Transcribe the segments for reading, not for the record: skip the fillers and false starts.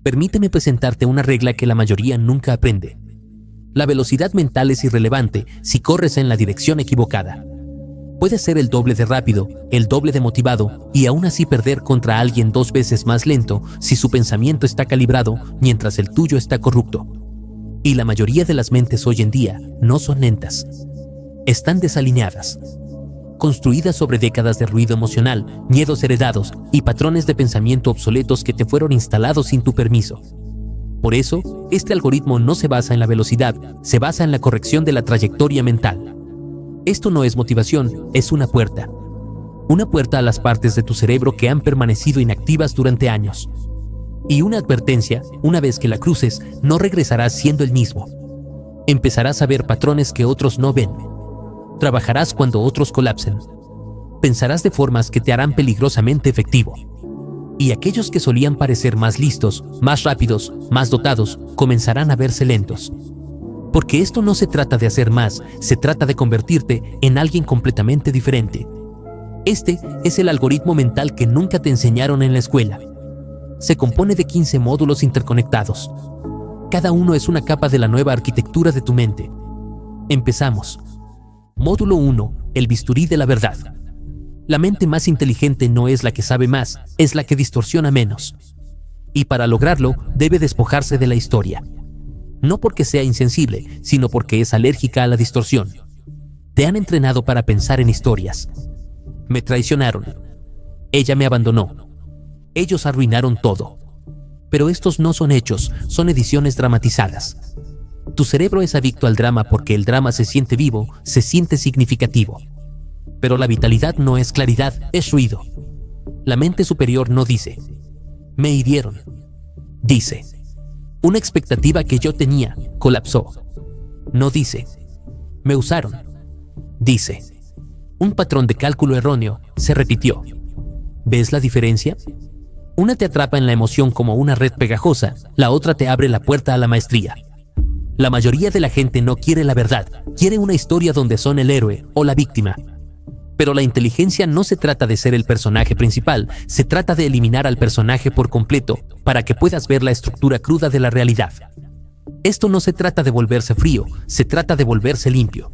Permíteme presentarte una regla que la mayoría nunca aprende. La velocidad mental es irrelevante si corres en la dirección equivocada. Puedes ser el doble de rápido, el doble de motivado y aún así perder contra alguien 2 veces más lento si su pensamiento está calibrado mientras el tuyo está corrupto. Y la mayoría de las mentes hoy en día no son lentas. Están desalineadas, construidas sobre décadas de ruido emocional, miedos heredados y patrones de pensamiento obsoletos que te fueron instalados sin tu permiso. Por eso, este algoritmo no se basa en la velocidad, se basa en la corrección de la trayectoria mental. Esto no es motivación, es una puerta. Una puerta a las partes de tu cerebro que han permanecido inactivas durante años. Y una advertencia, una vez que la cruces, no regresarás siendo el mismo. Empezarás a ver patrones que otros no ven. Trabajarás cuando otros colapsen. Pensarás de formas que te harán peligrosamente efectivo. Y aquellos que solían parecer más listos, más rápidos, más dotados, comenzarán a verse lentos. Porque esto no se trata de hacer más, se trata de convertirte en alguien completamente diferente. Este es el algoritmo mental que nunca te enseñaron en la escuela. Se compone de 15 módulos interconectados. Cada uno es una capa de la nueva arquitectura de tu mente. Empezamos. Módulo 1. El bisturí de la verdad. La mente más inteligente no es la que sabe más, es la que distorsiona menos. Y para lograrlo, debe despojarse de la historia. No porque sea insensible, sino porque es alérgica a la distorsión. Te han entrenado para pensar en historias. Me traicionaron. Ella me abandonó. Ellos arruinaron todo. Pero estos no son hechos, son ediciones dramatizadas. Tu cerebro es adicto al drama porque el drama se siente vivo, se siente significativo. Pero la vitalidad no es claridad, es ruido. La mente superior no dice, me hirieron. Dice, una expectativa que yo tenía colapsó. No dice, me usaron. Dice, un patrón de cálculo erróneo se repitió. ¿Ves la diferencia? Una te atrapa en la emoción como una red pegajosa, la otra te abre la puerta a la maestría. La mayoría de la gente no quiere la verdad, quiere una historia donde son el héroe o la víctima. Pero la inteligencia no se trata de ser el personaje principal, se trata de eliminar al personaje por completo para que puedas ver la estructura cruda de la realidad. Esto no se trata de volverse frío, se trata de volverse limpio.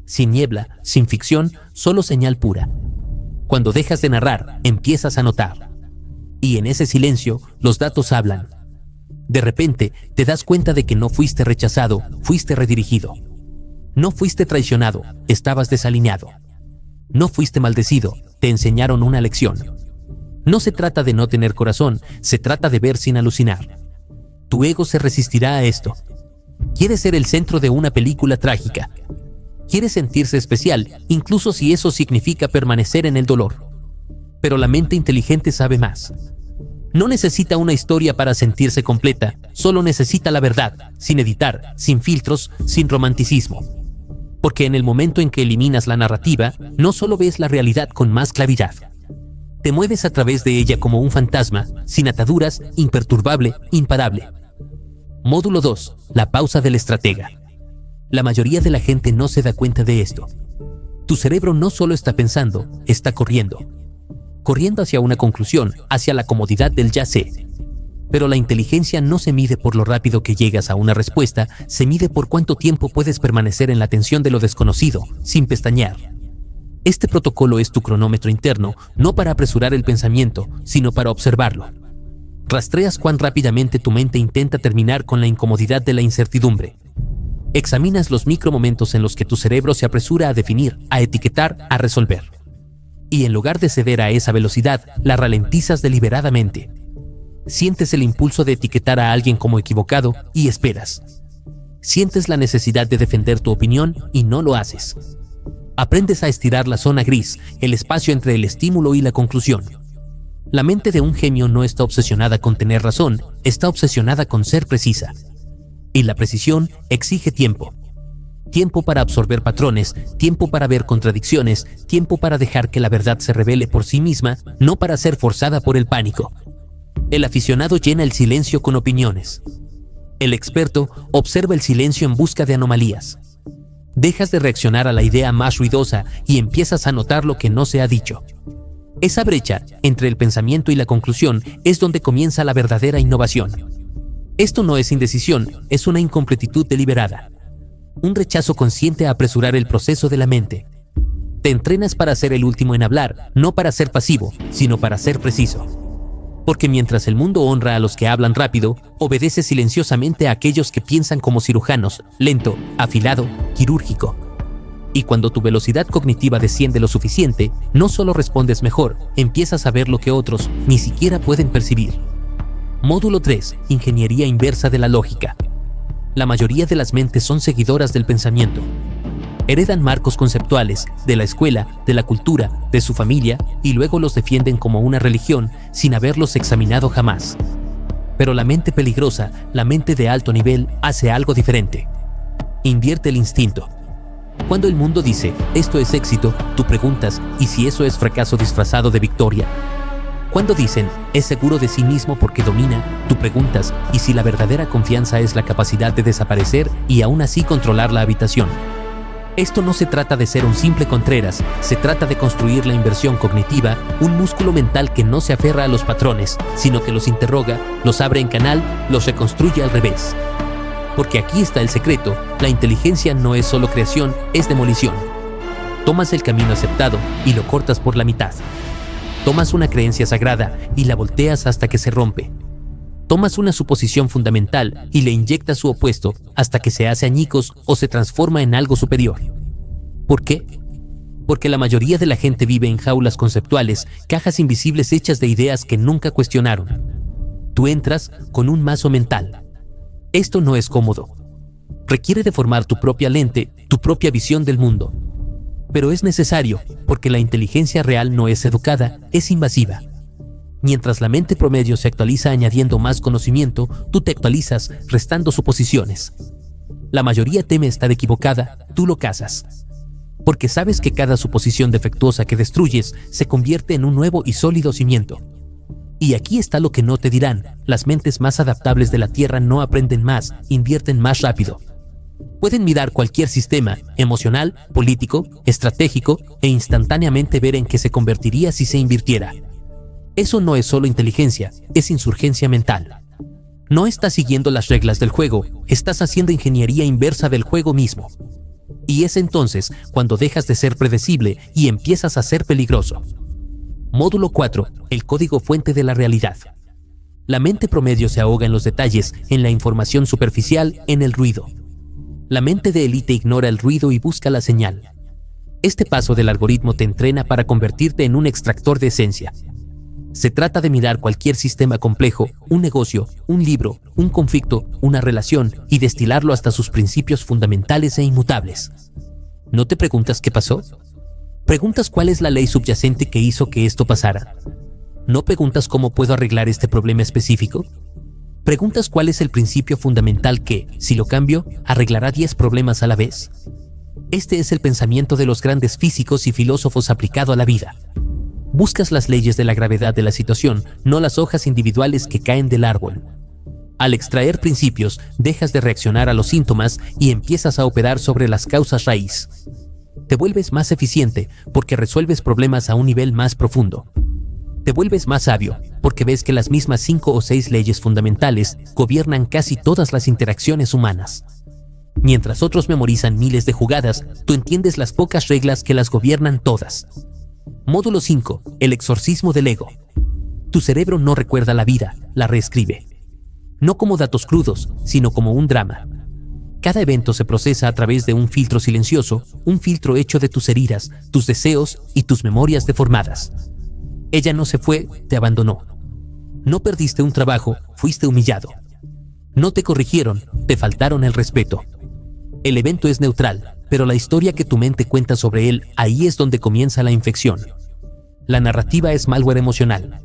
Sin niebla, sin ficción, solo señal pura. Cuando dejas de narrar, empiezas a notar. Y en ese silencio, los datos hablan. De repente, te das cuenta de que no fuiste rechazado, fuiste redirigido. No fuiste traicionado, estabas desalineado. No fuiste maldecido, te enseñaron una lección. No se trata de no tener corazón, se trata de ver sin alucinar. Tu ego se resistirá a esto. Quiere ser el centro de una película trágica. Quiere sentirse especial, incluso si eso significa permanecer en el dolor. Pero la mente inteligente sabe más. No necesita una historia para sentirse completa, solo necesita la verdad, sin editar, sin filtros, sin romanticismo. Porque en el momento en que eliminas la narrativa, no solo ves la realidad con más claridad. Te mueves a través de ella como un fantasma, sin ataduras, imperturbable, imparable. Módulo 2. La pausa del estratega. La mayoría de la gente no se da cuenta de esto. Tu cerebro no solo está pensando, está corriendo. Corriendo hacia una conclusión, hacia la comodidad del ya sé. Pero la inteligencia no se mide por lo rápido que llegas a una respuesta, se mide por cuánto tiempo puedes permanecer en la tensión de lo desconocido, sin pestañear. Este protocolo es tu cronómetro interno, no para apresurar el pensamiento, sino para observarlo. Rastreas cuán rápidamente tu mente intenta terminar con la incomodidad de la incertidumbre. Examinas los micromomentos en los que tu cerebro se apresura a definir, a etiquetar, a resolver. Y en lugar de ceder a esa velocidad, la ralentizas deliberadamente. Sientes el impulso de etiquetar a alguien como equivocado y esperas. Sientes la necesidad de defender tu opinión y no lo haces. Aprendes a estirar la zona gris, el espacio entre el estímulo y la conclusión. La mente de un genio no está obsesionada con tener razón, está obsesionada con ser precisa. Y la precisión exige tiempo. Tiempo para absorber patrones, tiempo para ver contradicciones, tiempo para dejar que la verdad se revele por sí misma, no para ser forzada por el pánico. El aficionado llena el silencio con opiniones. El experto observa el silencio en busca de anomalías. Dejas de reaccionar a la idea más ruidosa y empiezas a notar lo que no se ha dicho. Esa brecha entre el pensamiento y la conclusión es donde comienza la verdadera innovación. Esto no es indecisión, es una incompletitud deliberada. Un rechazo consciente a apresurar el proceso de la mente. Te entrenas para ser el último en hablar, no para ser pasivo, sino para ser preciso. Porque mientras el mundo honra a los que hablan rápido, obedece silenciosamente a aquellos que piensan como cirujanos, lento, afilado, quirúrgico. Y cuando tu velocidad cognitiva desciende lo suficiente, no solo respondes mejor, empiezas a ver lo que otros ni siquiera pueden percibir. Módulo 3. Ingeniería inversa de la lógica. La mayoría de las mentes son seguidoras del pensamiento. Heredan marcos conceptuales de la escuela, de la cultura, de su familia y luego los defienden como una religión sin haberlos examinado jamás. Pero la mente peligrosa, la mente de alto nivel, hace algo diferente. Invierte el instinto. Cuando el mundo dice, esto es éxito, tú preguntas, ¿y si eso es fracaso disfrazado de victoria? Cuando dicen, es seguro de sí mismo porque domina, tú preguntas, ¿y si la verdadera confianza es la capacidad de desaparecer y aún así controlar la habitación? Esto no se trata de ser un simple Contreras, se trata de construir la inversión cognitiva, un músculo mental que no se aferra a los patrones, sino que los interroga, los abre en canal, los reconstruye al revés. Porque aquí está el secreto, la inteligencia no es solo creación, es demolición. Tomas el camino aceptado y lo cortas por la mitad. Tomas una creencia sagrada y la volteas hasta que se rompe. Tomas una suposición fundamental y le inyectas su opuesto hasta que se hace añicos o se transforma en algo superior. ¿Por qué? Porque la mayoría de la gente vive en jaulas conceptuales, cajas invisibles hechas de ideas que nunca cuestionaron. Tú entras con un mazo mental. Esto no es cómodo. Requiere de formar tu propia lente, tu propia visión del mundo. Pero es necesario, porque la inteligencia real no es educada, es invasiva. Mientras la mente promedio se actualiza añadiendo más conocimiento, tú te actualizas restando suposiciones. La mayoría teme estar equivocada, tú lo cazas. Porque sabes que cada suposición defectuosa que destruyes se convierte en un nuevo y sólido cimiento. Y aquí está lo que no te dirán, las mentes más adaptables de la Tierra no aprenden más, invierten más rápido. Pueden mirar cualquier sistema, emocional, político, estratégico, e instantáneamente ver en qué se convertiría si se invirtiera. Eso no es solo inteligencia, es insurgencia mental. No estás siguiendo las reglas del juego, estás haciendo ingeniería inversa del juego mismo. Y es entonces cuando dejas de ser predecible y empiezas a ser peligroso. Módulo 4. El código fuente de la realidad. La mente promedio se ahoga en los detalles, en la información superficial, en el ruido. La mente de élite ignora el ruido y busca la señal. Este paso del algoritmo te entrena para convertirte en un extractor de esencia. Se trata de mirar cualquier sistema complejo, un negocio, un libro, un conflicto, una relación y destilarlo hasta sus principios fundamentales e inmutables. ¿No te preguntas qué pasó? ¿Preguntas cuál es la ley subyacente que hizo que esto pasara? ¿No preguntas cómo puedo arreglar este problema específico? ¿Preguntas cuál es el principio fundamental que, si lo cambio, arreglará 10 problemas a la vez? Este es el pensamiento de los grandes físicos y filósofos aplicado a la vida. Buscas las leyes de la gravedad de la situación, no las hojas individuales que caen del árbol. Al extraer principios, dejas de reaccionar a los síntomas y empiezas a operar sobre las causas raíz. Te vuelves más eficiente porque resuelves problemas a un nivel más profundo. Te vuelves más sabio porque ves que las mismas 5 o 6 leyes fundamentales gobiernan casi todas las interacciones humanas. Mientras otros memorizan miles de jugadas, tú entiendes las pocas reglas que las gobiernan todas. Módulo 5. El exorcismo del ego. Tu cerebro no recuerda la vida, la reescribe. No como datos crudos, sino como un drama. Cada evento se procesa a través de un filtro silencioso, un filtro hecho de tus heridas, tus deseos y tus memorias deformadas. Ella no se fue, te abandonó. No perdiste un trabajo, fuiste humillado. No te corrigieron, te faltaron el respeto. El evento es neutral, pero la historia que tu mente cuenta sobre él, ahí es donde comienza la infección. La narrativa es malware emocional.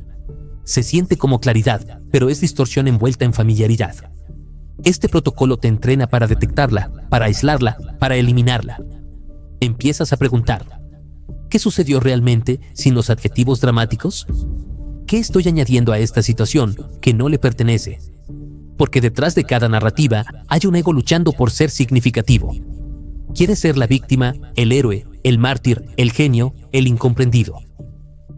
Se siente como claridad, pero es distorsión envuelta en familiaridad. Este protocolo te entrena para detectarla, para aislarla, para eliminarla. Empiezas a preguntar, ¿qué sucedió realmente sin los adjetivos dramáticos? ¿Qué estoy añadiendo a esta situación que no le pertenece? Porque detrás de cada narrativa hay un ego luchando por ser significativo. Quiere ser la víctima, el héroe, el mártir, el genio, el incomprendido.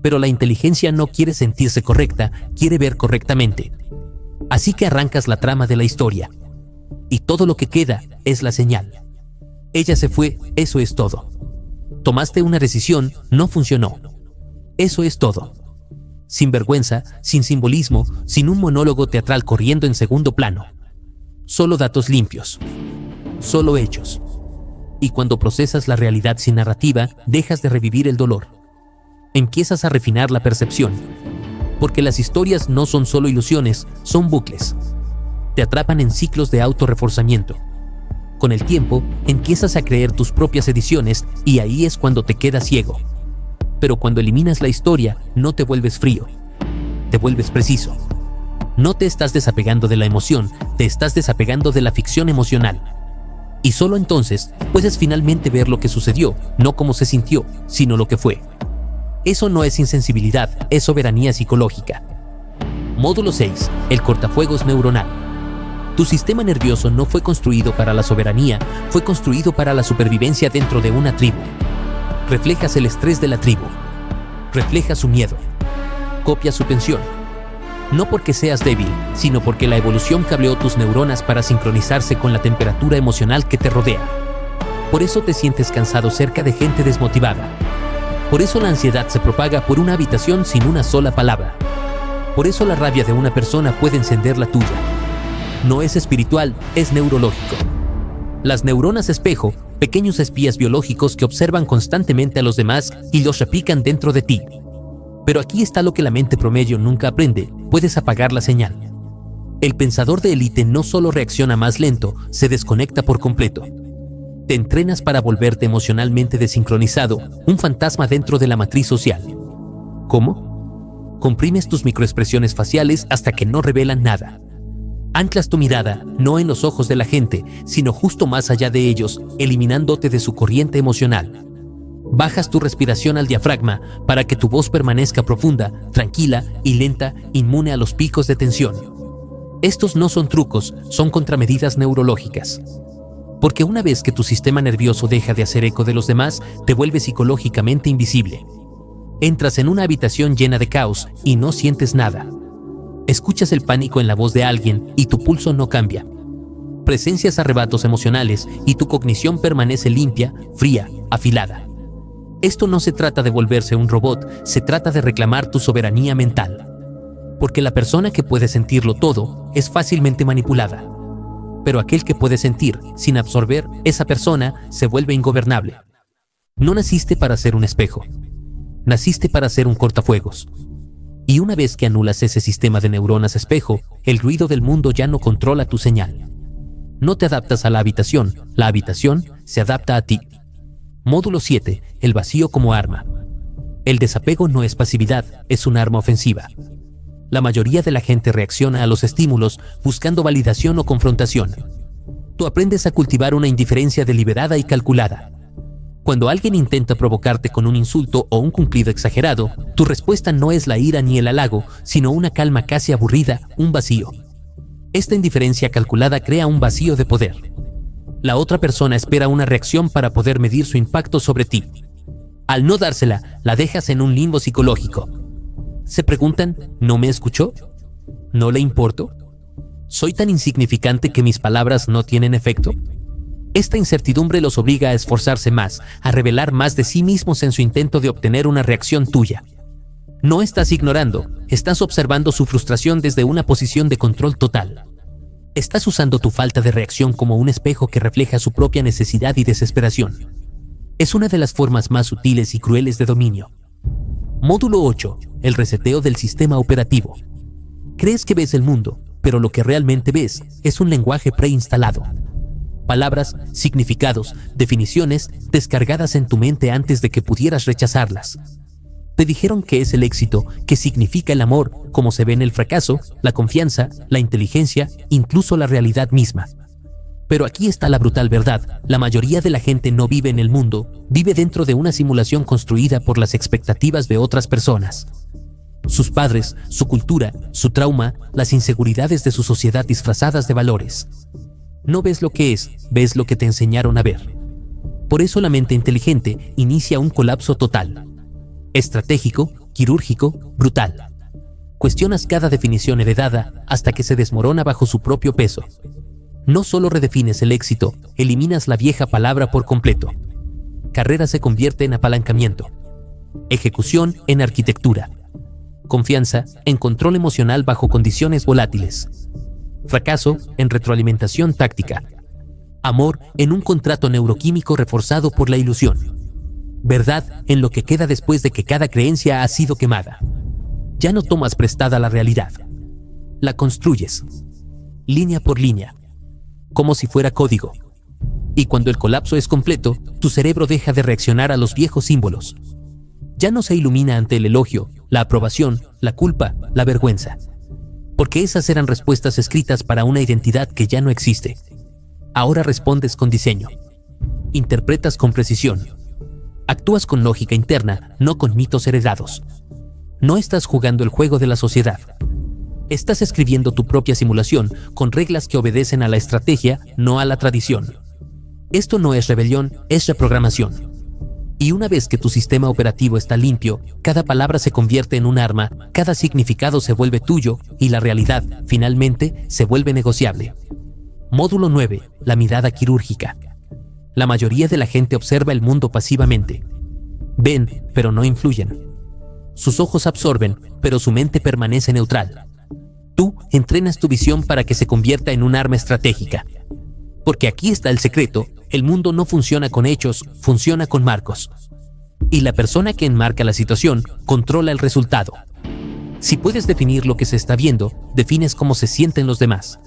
Pero la inteligencia no quiere sentirse correcta, quiere ver correctamente. Así que arrancas la trama de la historia. Y todo lo que queda es la señal. Ella se fue, eso es todo. Tomaste una decisión, no funcionó. Eso es todo. Sin vergüenza, sin simbolismo, sin un monólogo teatral corriendo en segundo plano. Solo datos limpios. Solo hechos. Y cuando procesas la realidad sin narrativa, dejas de revivir el dolor. Empiezas a refinar la percepción. Porque las historias no son solo ilusiones, son bucles. Te atrapan en ciclos de autorreforzamiento. Con el tiempo, empiezas a creer tus propias ediciones y ahí es cuando te quedas ciego. Pero cuando eliminas la historia, no te vuelves frío. Te vuelves preciso. No te estás desapegando de la emoción, te estás desapegando de la ficción emocional. Y solo entonces puedes finalmente ver lo que sucedió, no cómo se sintió, sino lo que fue. Eso no es insensibilidad, es soberanía psicológica. Módulo 6. El cortafuegos neuronal. Tu sistema nervioso no fue construido para la soberanía, fue construido para la supervivencia dentro de una tribu. Reflejas el estrés de la tribu. Reflejas su miedo. Copias su tensión. No porque seas débil, sino porque la evolución cableó tus neuronas para sincronizarse con la temperatura emocional que te rodea. Por eso te sientes cansado cerca de gente desmotivada. Por eso la ansiedad se propaga por una habitación sin una sola palabra. Por eso la rabia de una persona puede encender la tuya. No es espiritual, es neurológico. Las neuronas espejo, pequeños espías biológicos que observan constantemente a los demás y los replican dentro de ti. Pero aquí está lo que la mente promedio nunca aprende, puedes apagar la señal. El pensador de élite no solo reacciona más lento, se desconecta por completo. Te entrenas para volverte emocionalmente desincronizado, un fantasma dentro de la matriz social. ¿Cómo? Comprimes tus microexpresiones faciales hasta que no revelan nada. Anclas tu mirada no en los ojos de la gente, sino justo más allá de ellos, eliminándote de su corriente emocional. Bajas tu respiración al diafragma para que tu voz permanezca profunda, tranquila y lenta, inmune a los picos de tensión. Estos no son trucos, son contramedidas neurológicas. Porque una vez que tu sistema nervioso deja de hacer eco de los demás, te vuelves psicológicamente invisible. Entras en una habitación llena de caos y no sientes nada. Escuchas el pánico en la voz de alguien y tu pulso no cambia. Presencias arrebatos emocionales y tu cognición permanece limpia, fría, afilada. Esto no se trata de volverse un robot, se trata de reclamar tu soberanía mental. Porque la persona que puede sentirlo todo es fácilmente manipulada. Pero aquel que puede sentir sin absorber, esa persona se vuelve ingobernable. No naciste para ser un espejo. Naciste para ser un cortafuegos. Y una vez que anulas ese sistema de neuronas espejo, el ruido del mundo ya no controla tu señal. No te adaptas a la habitación se adapta a ti. Módulo 7. El vacío como arma. El desapego no es pasividad, es un arma ofensiva. La mayoría de la gente reacciona a los estímulos buscando validación o confrontación. Tú aprendes a cultivar una indiferencia deliberada y calculada. Cuando alguien intenta provocarte con un insulto o un cumplido exagerado, tu respuesta no es la ira ni el halago, sino una calma casi aburrida, un vacío. Esta indiferencia calculada crea un vacío de poder. La otra persona espera una reacción para poder medir su impacto sobre ti. Al no dársela, la dejas en un limbo psicológico. Se preguntan, ¿no me escuchó? ¿No le importo? ¿Soy tan insignificante que mis palabras no tienen efecto? Esta incertidumbre los obliga a esforzarse más, a revelar más de sí mismos en su intento de obtener una reacción tuya. No estás ignorando, estás observando su frustración desde una posición de control total. Estás usando tu falta de reacción como un espejo que refleja su propia necesidad y desesperación. Es una de las formas más sutiles y crueles de dominio. Módulo 8. El reseteo del sistema operativo. Crees que ves el mundo, pero lo que realmente ves es un lenguaje preinstalado. Palabras, significados, definiciones descargadas en tu mente antes de que pudieras rechazarlas. Te dijeron que es el éxito, que significa el amor, como se ve en el fracaso, la confianza, la inteligencia, incluso la realidad misma. Pero aquí está la brutal verdad, la mayoría de la gente no vive en el mundo, vive dentro de una simulación construida por las expectativas de otras personas. Sus padres, su cultura, su trauma, las inseguridades de su sociedad disfrazadas de valores. No ves lo que es, ves lo que te enseñaron a ver. Por eso la mente inteligente inicia un colapso total. Estratégico, quirúrgico, brutal. Cuestionas cada definición heredada hasta que se desmorona bajo su propio peso. No solo redefines el éxito, eliminas la vieja palabra por completo. Carrera se convierte en apalancamiento. Ejecución en arquitectura. Confianza en control emocional bajo condiciones volátiles. Fracaso en retroalimentación táctica. Amor en un contrato neuroquímico reforzado por la ilusión. Verdad en lo que queda después de que cada creencia ha sido quemada. Ya no tomas prestada la realidad. La construyes, línea por línea, como si fuera código. Y cuando el colapso es completo, tu cerebro deja de reaccionar a los viejos símbolos. Ya no se ilumina ante el elogio, la aprobación, la culpa, la vergüenza. Porque esas eran respuestas escritas para una identidad que ya no existe. Ahora respondes con diseño. Interpretas con precisión. Actúas con lógica interna, no con mitos heredados. No estás jugando el juego de la sociedad. Estás escribiendo tu propia simulación con reglas que obedecen a la estrategia, no a la tradición. Esto no es rebelión, es reprogramación. Y una vez que tu sistema operativo está limpio, cada palabra se convierte en un arma, cada significado se vuelve tuyo y la realidad, finalmente, se vuelve negociable. Módulo 9. La mirada quirúrgica. La mayoría de la gente observa el mundo pasivamente. Ven, pero no influyen. Sus ojos absorben, pero su mente permanece neutral. Tú entrenas tu visión para que se convierta en un arma estratégica. Porque aquí está el secreto, el mundo no funciona con hechos, funciona con marcos. Y la persona que enmarca la situación controla el resultado. Si puedes definir lo que se está viendo, defines cómo se sienten los demás.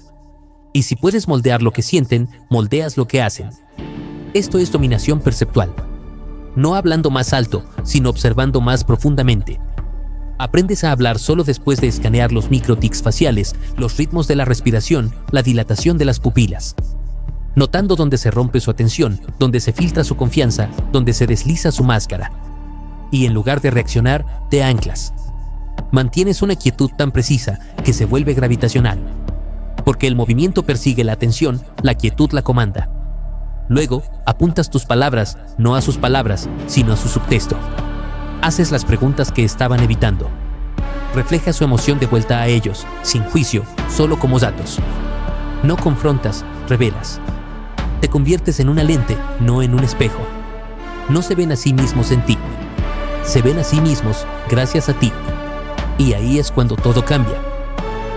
Y si puedes moldear lo que sienten, moldeas lo que hacen. Esto es dominación perceptual. No hablando más alto, sino observando más profundamente. Aprendes a hablar solo después de escanear los microtics faciales, los ritmos de la respiración, la dilatación de las pupilas. Notando dónde se rompe su atención, dónde se filtra su confianza, dónde se desliza su máscara. Y en lugar de reaccionar, te anclas. Mantienes una quietud tan precisa que se vuelve gravitacional. Porque el movimiento persigue la atención, la quietud la comanda. Luego, apuntas tus palabras, no a sus palabras, sino a su subtexto. Haces las preguntas que estaban evitando. Reflejas su emoción de vuelta a ellos, sin juicio, solo como datos. No confrontas, revelas. Te conviertes en una lente, no en un espejo. No se ven a sí mismos en ti. Se ven a sí mismos gracias a ti. Y ahí es cuando todo cambia.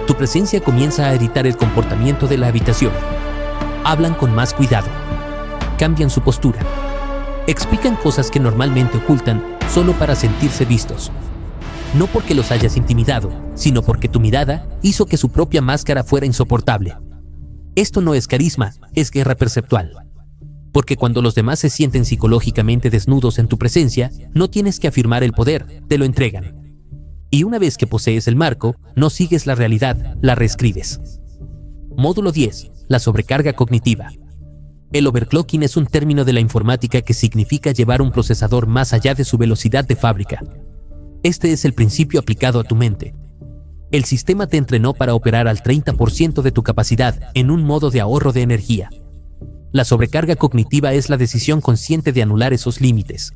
Tu presencia comienza a editar el comportamiento de la habitación. Hablan con más cuidado. Cambian su postura. Explican cosas que normalmente ocultan solo para sentirse vistos. No porque los hayas intimidado, sino porque tu mirada hizo que su propia máscara fuera insoportable. Esto no es carisma, es guerra perceptual. Porque cuando los demás se sienten psicológicamente desnudos en tu presencia, no tienes que afirmar el poder, te lo entregan. Y una vez que posees el marco, no sigues la realidad, la reescribes. Módulo 10. La sobrecarga cognitiva. El overclocking es un término de la informática que significa llevar un procesador más allá de su velocidad de fábrica. Este es el principio aplicado a tu mente. El sistema te entrenó para operar al 30% de tu capacidad en un modo de ahorro de energía. La sobrecarga cognitiva es la decisión consciente de anular esos límites.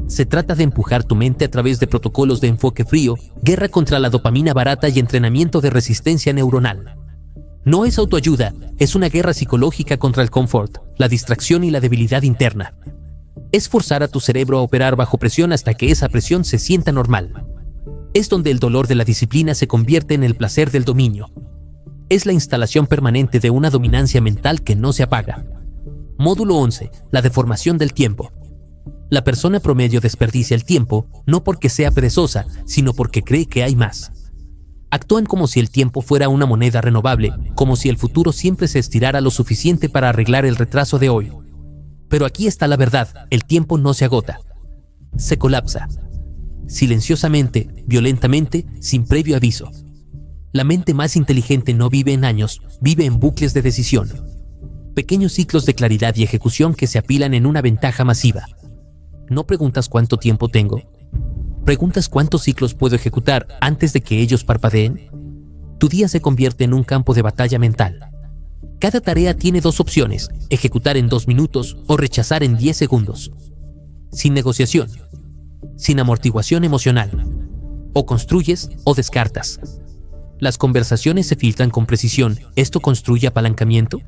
Se trata de empujar tu mente a través de protocolos de enfoque frío, guerra contra la dopamina barata y entrenamiento de resistencia neuronal. No es autoayuda, es una guerra psicológica contra el confort, la distracción y la debilidad interna. Es forzar a tu cerebro a operar bajo presión hasta que esa presión se sienta normal. Es donde el dolor de la disciplina se convierte en el placer del dominio. Es la instalación permanente de una dominancia mental que no se apaga. Módulo 11. La deformación del tiempo. La persona promedio desperdicia el tiempo no porque sea perezosa, sino porque cree que hay más. Actúan como si el tiempo fuera una moneda renovable, como si el futuro siempre se estirara lo suficiente para arreglar el retraso de hoy. Pero aquí está la verdad, el tiempo no se agota. Se colapsa. Silenciosamente, violentamente, sin previo aviso. La mente más inteligente no vive en años, vive en bucles de decisión. Pequeños ciclos de claridad y ejecución que se apilan en una ventaja masiva. No preguntas cuánto tiempo tengo. ¿Preguntas cuántos ciclos puedo ejecutar antes de que ellos parpadeen? Tu día se convierte en un campo de batalla mental. Cada tarea tiene dos opciones, ejecutar en 2 minutos o rechazar en 10 segundos. Sin negociación. Sin amortiguación emocional. O construyes o descartas. Las conversaciones se filtran con precisión. ¿Esto construye apalancamiento?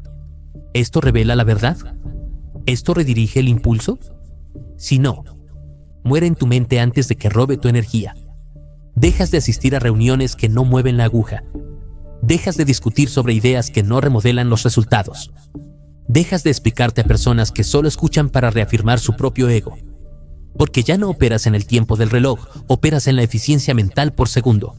¿Esto revela la verdad? ¿Esto redirige el impulso? Si no, muere en tu mente antes de que robe tu energía. Dejas de asistir a reuniones que no mueven la aguja. Dejas de discutir sobre ideas que no remodelan los resultados. Dejas de explicarte a personas que solo escuchan para reafirmar su propio ego. Porque ya no operas en el tiempo del reloj, operas en la eficiencia mental por segundo.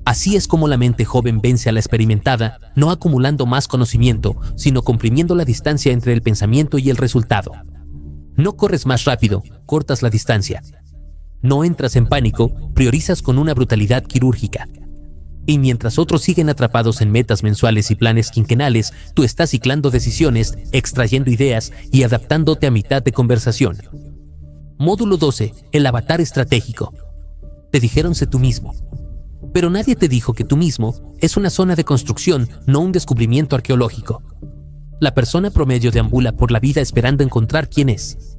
Así es como la mente joven vence a la experimentada, no acumulando más conocimiento, sino comprimiendo la distancia entre el pensamiento y el resultado. No corres más rápido, cortas la distancia. No entras en pánico, priorizas con una brutalidad quirúrgica. Y mientras otros siguen atrapados en metas mensuales y planes quinquenales, tú estás ciclando decisiones, extrayendo ideas y adaptándote a mitad de conversación. Módulo 12. El avatar estratégico. Te dijeron sé tú mismo. Pero nadie te dijo que tú mismo es una zona de construcción, no un descubrimiento arqueológico. La persona promedio deambula por la vida esperando encontrar quién es.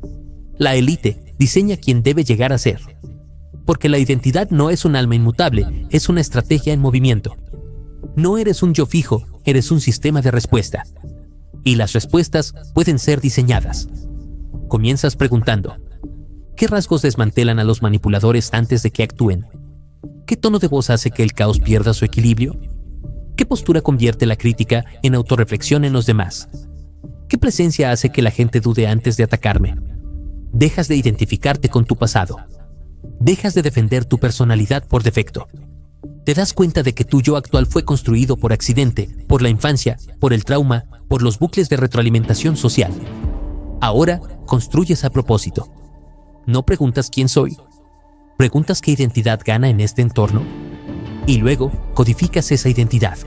La élite diseña quién debe llegar a ser. Porque la identidad no es un alma inmutable, es una estrategia en movimiento. No eres un yo fijo, eres un sistema de respuesta. Y las respuestas pueden ser diseñadas. Comienzas preguntando: ¿qué rasgos desmantelan a los manipuladores antes de que actúen? ¿Qué tono de voz hace que el caos pierda su equilibrio? ¿Qué postura convierte la crítica en autorreflexión en los demás? ¿Qué presencia hace que la gente dude antes de atacarme? Dejas de identificarte con tu pasado. Dejas de defender tu personalidad por defecto. Te das cuenta de que tu yo actual fue construido por accidente, por la infancia, por el trauma, por los bucles de retroalimentación social. Ahora construyes a propósito. No preguntas quién soy, preguntas qué identidad gana en este entorno y luego codificas esa identidad.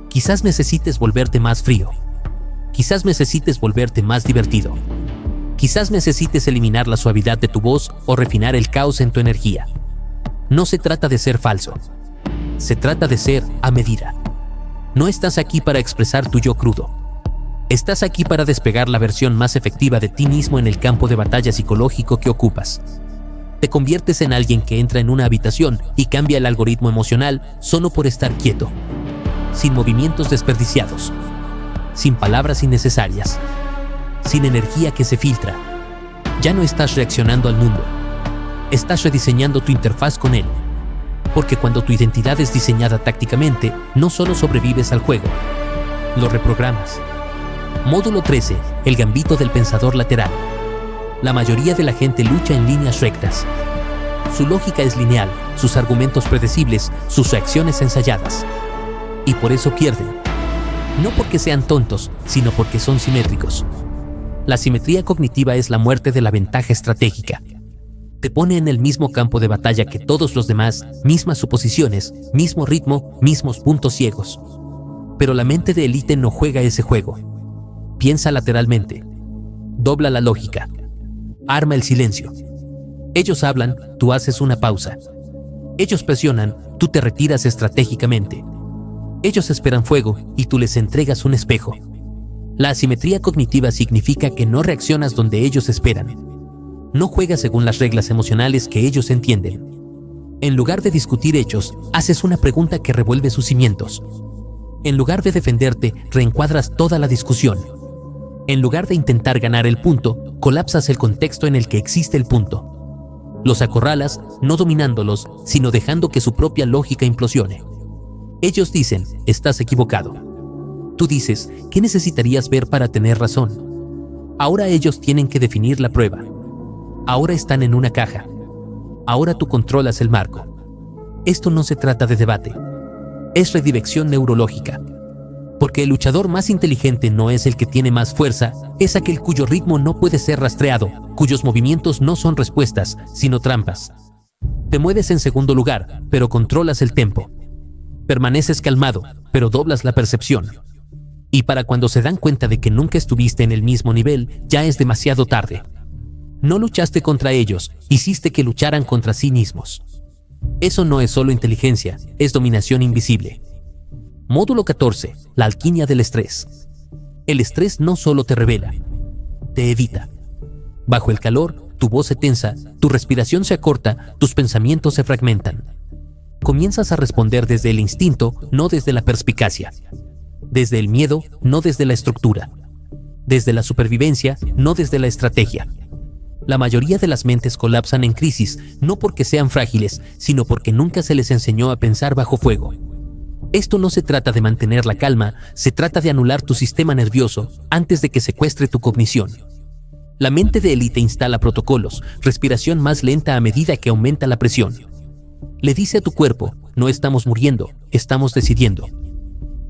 Quizás necesites volverte más frío, quizás necesites volverte más divertido, quizás necesites eliminar la suavidad de tu voz o refinar el caos en tu energía. No se trata de ser falso, se trata de ser a medida. No estás aquí para expresar tu yo crudo. Estás aquí para despegar la versión más efectiva de ti mismo en el campo de batalla psicológico que ocupas. Te conviertes en alguien que entra en una habitación y cambia el algoritmo emocional solo por estar quieto, sin movimientos desperdiciados, sin palabras innecesarias, sin energía que se filtra. Ya no estás reaccionando al mundo, estás rediseñando tu interfaz con él. Porque cuando tu identidad es diseñada tácticamente, no solo sobrevives al juego, lo reprogramas. Módulo 13. El gambito del pensador lateral. La mayoría de la gente lucha en líneas rectas. Su lógica es lineal, sus argumentos predecibles, sus reacciones ensayadas. Y por eso pierden. No porque sean tontos, sino porque son simétricos. La simetría cognitiva es la muerte de la ventaja estratégica. Te pone en el mismo campo de batalla que todos los demás, mismas suposiciones, mismo ritmo, mismos puntos ciegos. Pero la mente de élite no juega ese juego. Piensa lateralmente. Dobla la lógica. Arma el silencio. Ellos hablan, tú haces una pausa. Ellos presionan, tú te retiras estratégicamente. Ellos esperan fuego y tú les entregas un espejo. La asimetría cognitiva significa que no reaccionas donde ellos esperan. No juegas según las reglas emocionales que ellos entienden. En lugar de discutir hechos, haces una pregunta que revuelve sus cimientos. En lugar de defenderte, reencuadras toda la discusión. En lugar de intentar ganar el punto, colapsas el contexto en el que existe el punto. Los acorralas, no dominándolos, sino dejando que su propia lógica implosione. Ellos dicen, estás equivocado. Tú dices, ¿qué necesitarías ver para tener razón? Ahora ellos tienen que definir la prueba. Ahora están en una caja. Ahora tú controlas el marco. Esto no se trata de debate. Es redirección neurológica. Porque el luchador más inteligente no es el que tiene más fuerza, es aquel cuyo ritmo no puede ser rastreado, cuyos movimientos no son respuestas, sino trampas. Te mueves en segundo lugar, pero controlas el tempo. Permaneces calmado, pero doblas la percepción. Y para cuando se dan cuenta de que nunca estuviste en el mismo nivel, ya es demasiado tarde. No luchaste contra ellos, hiciste que lucharan contra sí mismos. Eso no es solo inteligencia, es dominación invisible. Módulo 14. La alquimia del estrés. El estrés no solo te revela, te evita. Bajo el calor, tu voz se tensa, tu respiración se acorta, tus pensamientos se fragmentan. Comienzas a responder desde el instinto, no desde la perspicacia. Desde el miedo, no desde la estructura. Desde la supervivencia, no desde la estrategia. La mayoría de las mentes colapsan en crisis, no porque sean frágiles, sino porque nunca se les enseñó a pensar bajo fuego. Esto no se trata de mantener la calma, se trata de anular tu sistema nervioso antes de que secuestre tu cognición. La mente de élite instala protocolos, respiración más lenta a medida que aumenta la presión. Le dice a tu cuerpo, no estamos muriendo, estamos decidiendo.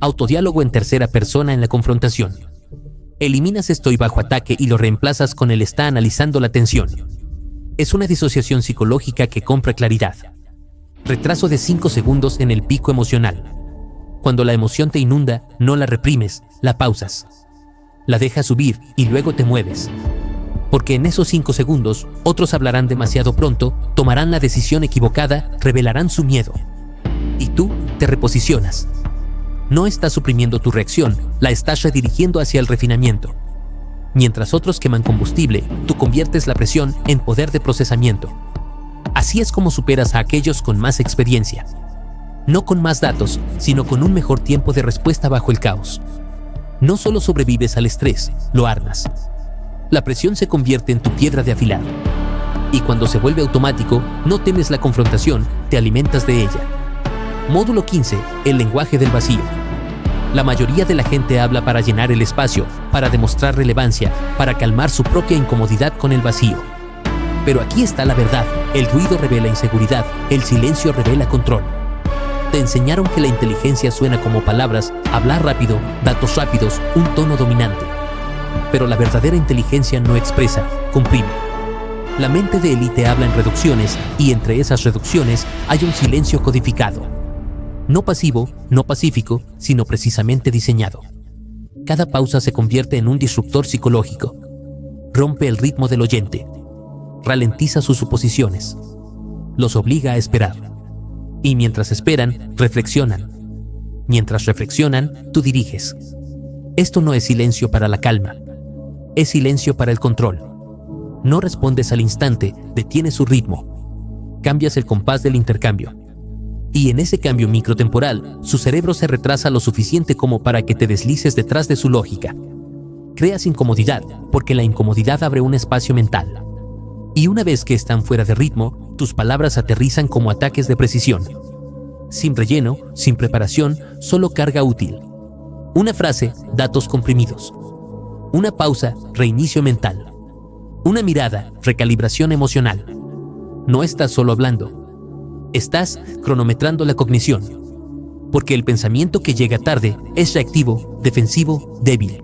Autodiálogo en tercera persona en la confrontación. Eliminas estoy bajo ataque y lo reemplazas con el está analizando la tensión. Es una disociación psicológica que compra claridad. Retraso de 5 segundos en el pico emocional. Cuando la emoción te inunda, no la reprimes, la pausas. La dejas subir y luego te mueves. Porque en esos 5 segundos, otros hablarán demasiado pronto, tomarán la decisión equivocada, revelarán su miedo. Y tú te reposicionas. No estás suprimiendo tu reacción, la estás redirigiendo hacia el refinamiento. Mientras otros queman combustible, tú conviertes la presión en poder de procesamiento. Así es como superas a aquellos con más experiencia. No con más datos, sino con un mejor tiempo de respuesta bajo el caos. No solo sobrevives al estrés, lo armas. La presión se convierte en tu piedra de afilar. Y cuando se vuelve automático, no temes la confrontación, te alimentas de ella. Módulo 15. El lenguaje del vacío. La mayoría de la gente habla para llenar el espacio, para demostrar relevancia, para calmar su propia incomodidad con el vacío. Pero aquí está la verdad. El ruido revela inseguridad, el silencio revela control. Te enseñaron que la inteligencia suena como palabras, hablar rápido, datos rápidos, un tono dominante. Pero la verdadera inteligencia no expresa, comprime. La mente de élite habla en reducciones y entre esas reducciones hay un silencio codificado. No pasivo, no pacífico, sino precisamente diseñado. Cada pausa se convierte en un disruptor psicológico. Rompe el ritmo del oyente. Ralentiza sus suposiciones. Los obliga a esperar. Y mientras esperan, reflexionan. Mientras reflexionan, tú diriges. Esto no es silencio para la calma. Es silencio para el control. No respondes al instante, detienes su ritmo. Cambias el compás del intercambio. Y en ese cambio microtemporal, su cerebro se retrasa lo suficiente como para que te deslices detrás de su lógica. Creas incomodidad, porque la incomodidad abre un espacio mental. Y una vez que están fuera de ritmo, tus palabras aterrizan como ataques de precisión. Sin relleno, sin preparación, solo carga útil. Una frase, datos comprimidos. Una pausa, reinicio mental. Una mirada, recalibración emocional. No estás solo hablando. Estás cronometrando la cognición, porque el pensamiento que llega tarde es reactivo, defensivo, débil.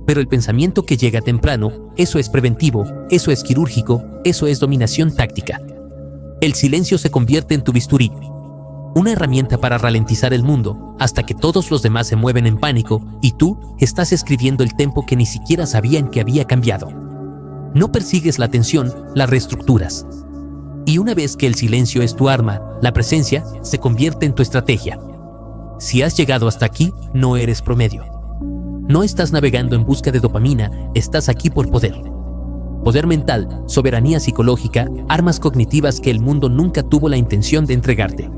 Pero el pensamiento que llega temprano, eso es preventivo, eso es quirúrgico, eso es dominación táctica. El silencio se convierte en tu bisturí, una herramienta para ralentizar el mundo hasta que todos los demás se mueven en pánico y tú estás escribiendo el tempo que ni siquiera sabían que había cambiado. No persigues la tensión, la reestructuras. Y una vez que el silencio es tu arma, la presencia se convierte en tu estrategia. Si has llegado hasta aquí, no eres promedio. No estás navegando en busca de dopamina, estás aquí por poder. Poder mental, soberanía psicológica, armas cognitivas que el mundo nunca tuvo la intención de entregarte.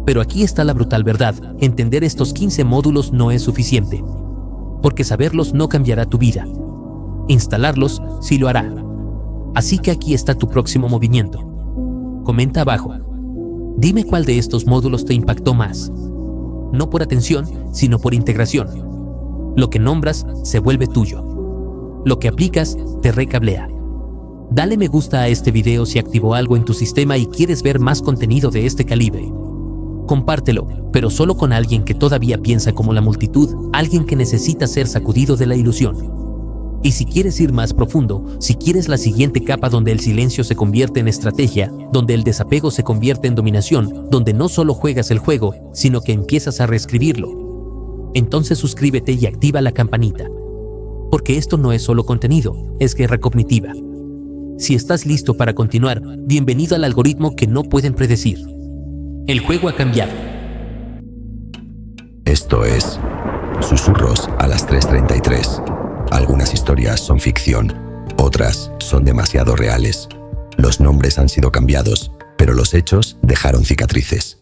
Pero aquí está la brutal verdad, entender estos 15 módulos no es suficiente. Porque saberlos no cambiará tu vida. Instalarlos sí lo hará. Así que aquí está tu próximo movimiento. Comenta abajo. Dime cuál de estos módulos te impactó más. No por atención, sino por integración. Lo que nombras se vuelve tuyo. Lo que aplicas te recablea. Dale me gusta a este video si activó algo en tu sistema y quieres ver más contenido de este calibre. Compártelo, pero solo con alguien que todavía piensa como la multitud, alguien que necesita ser sacudido de la ilusión. Y si quieres ir más profundo, si quieres la siguiente capa donde el silencio se convierte en estrategia, donde el desapego se convierte en dominación, donde no solo juegas el juego, sino que empiezas a reescribirlo, entonces suscríbete y activa la campanita. Porque esto no es solo contenido, es guerra cognitiva. Si estás listo para continuar, bienvenido al algoritmo que no pueden predecir. El juego ha cambiado. Esto es Susurros a las 3:33. Algunas historias son ficción, otras son demasiado reales. Los nombres han sido cambiados, pero los hechos dejaron cicatrices.